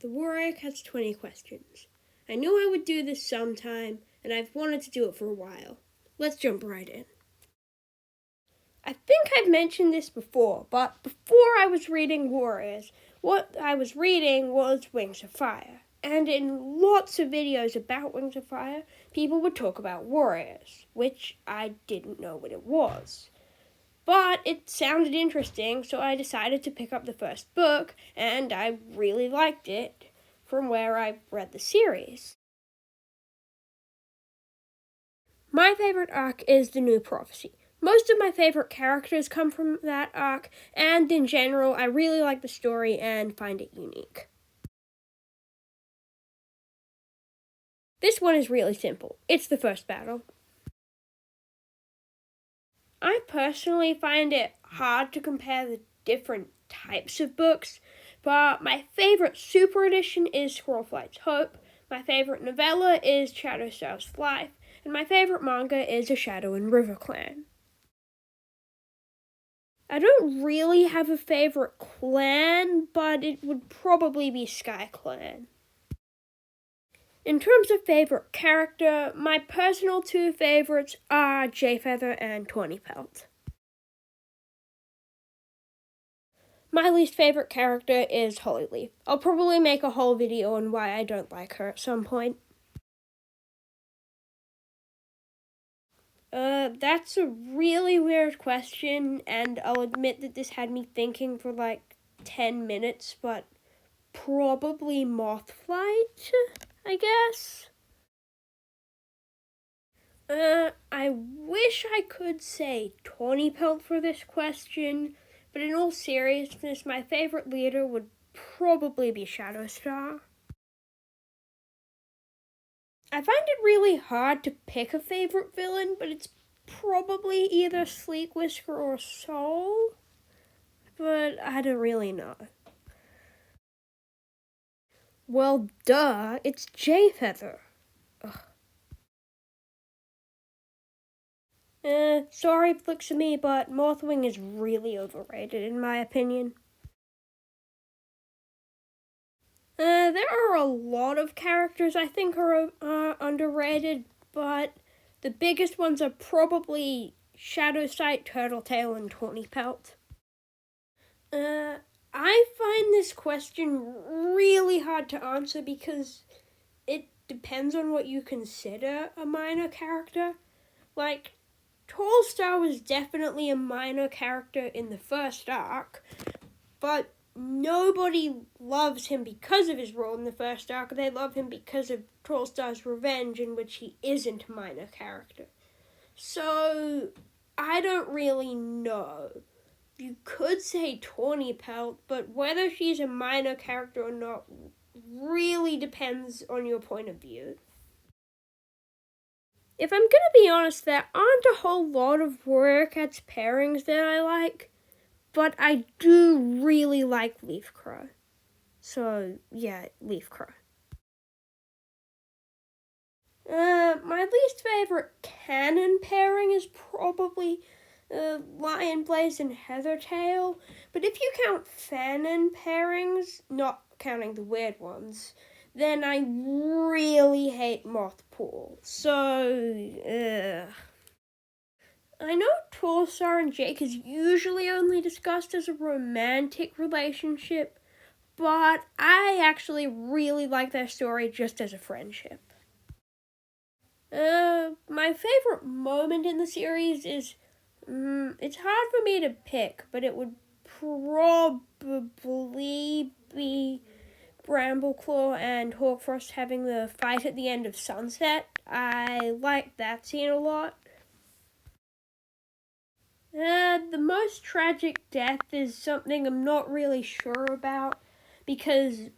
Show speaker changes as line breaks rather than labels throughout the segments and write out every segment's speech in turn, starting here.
The Warrior Has 20 Questions. I knew I would do this sometime, and I've wanted to do it for a while. Let's jump right in. I think I've mentioned this before, but before I was reading Warriors, what I was reading was Wings of Fire. And in lots of videos about Wings of Fire, people would talk about Warriors, which I didn't know what it was. But it sounded interesting, so I decided to pick up the first book, and I really liked it from where I read the series. My favorite arc is The New Prophecy. Most of my favorite characters come from that arc, and in general, I really like the story and find it unique. This one is really simple. It's the first battle. I personally find it hard to compare the different types of books, but my favorite super edition is Scrollflight's Hope, my favorite novella is Shadowstar's Life, and my favorite manga is A Shadow in River Clan. I don't really have a favorite clan, but it would probably be Sky Clan. In terms of favorite character, my personal two favorites are Jayfeather and Tawny Pelt. My least favorite character is Hollyleaf. I'll probably make a whole video on why I don't like her at some point. That's a really weird question, and I'll admit that this had me thinking for like 10 minutes, but probably Mothflight, I guess. I wish I could say Tawny Pelt for this question, but in all seriousness, my favorite leader would probably be Shadowstar. I find it really hard to pick a favorite villain, but it's probably either Sleek Whisker or Soul, but I don't really know. Well, duh, it's Jayfeather. Sorry, Flicks of me, but Mothwing is really overrated in my opinion. There are a lot of characters I think are underrated, but the biggest ones are probably Shadowsight, Turtletail, and Tawny Pelt. I find this question really hard to answer because it depends on what you consider a minor character. Like, Tallstar was definitely a minor character in the first arc, but nobody loves him because of his role in the first arc. They love him because of Tallstar's Revenge, in which he isn't a minor character. So, I don't really know. You could say Tawny Pelt, but whether she's a minor character or not really depends on your point of view. If I'm gonna be honest, there aren't a whole lot of Warrior Cats pairings that I like, but I do really like Leaf Crow. So, yeah, Leaf Crow. My least favorite canon pairing is probably Lion Blaze and Heathertail, but if you count fanon pairings, not counting the weird ones, then I really hate Mothpool. So, I know Tallstar and Jake is usually only discussed as a romantic relationship, but I actually really like their story just as a friendship. My favorite moment in the series is, it's hard for me to pick, but it would probably be Brambleclaw and Hawkfrost having the fight at the end of Sunset. I like that scene a lot. The most tragic death is something I'm not really sure about, because,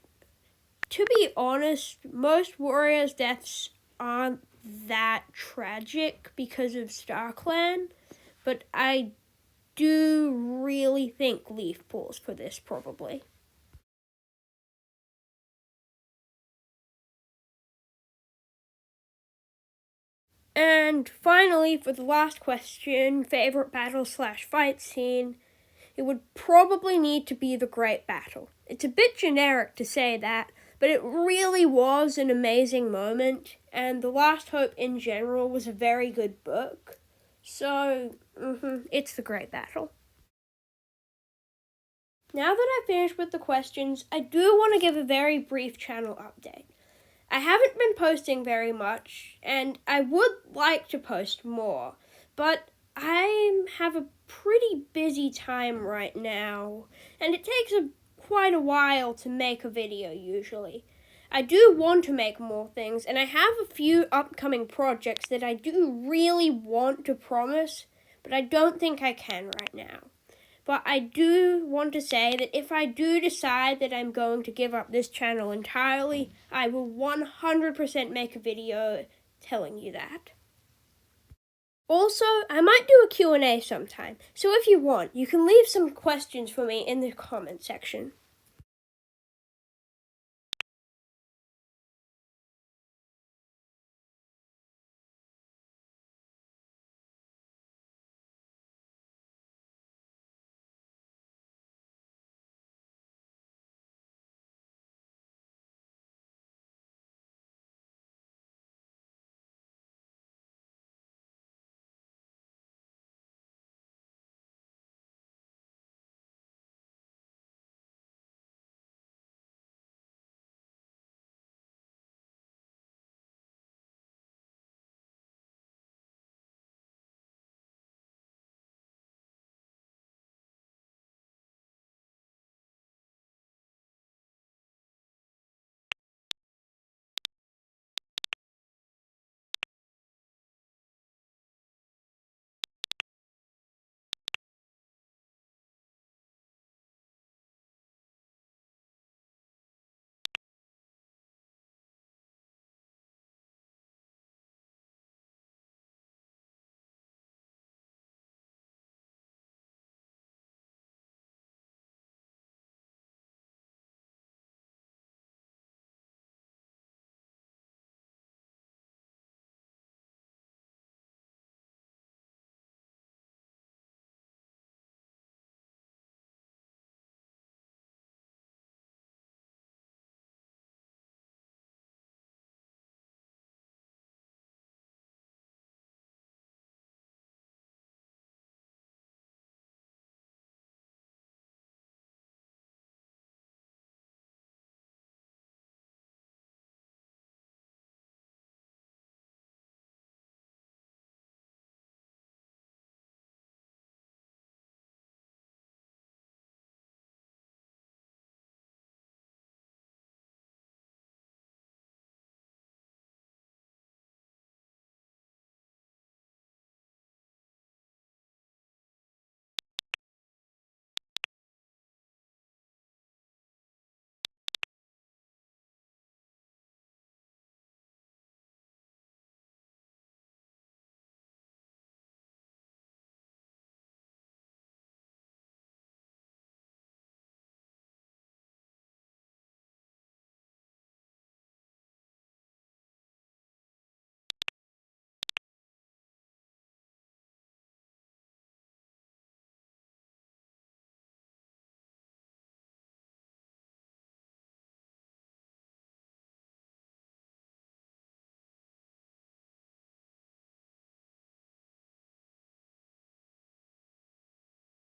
to be honest, most Warriors' deaths aren't that tragic because of StarClan, but I do really think Leaf pulls for this, probably. And finally, for the last question, favorite battle/fight scene, it would probably need to be the Great Battle. It's a bit generic to say that, but it really was an amazing moment, and The Last Hope in general was a very good book. So, it's The Great Battle. Now that I've finished with the questions, I do want to give a very brief channel update. I haven't been posting very much, and I would like to post more, but I have a pretty busy time right now, and it takes quite a while to make a video usually. I do want to make more things, and I have a few upcoming projects that I do really want to promise, but I don't think I can right now. But I do want to say that if I do decide that I'm going to give up this channel entirely, I will 100% make a video telling you that. Also, I might do a Q&A sometime, so if you want, you can leave some questions for me in the comment section.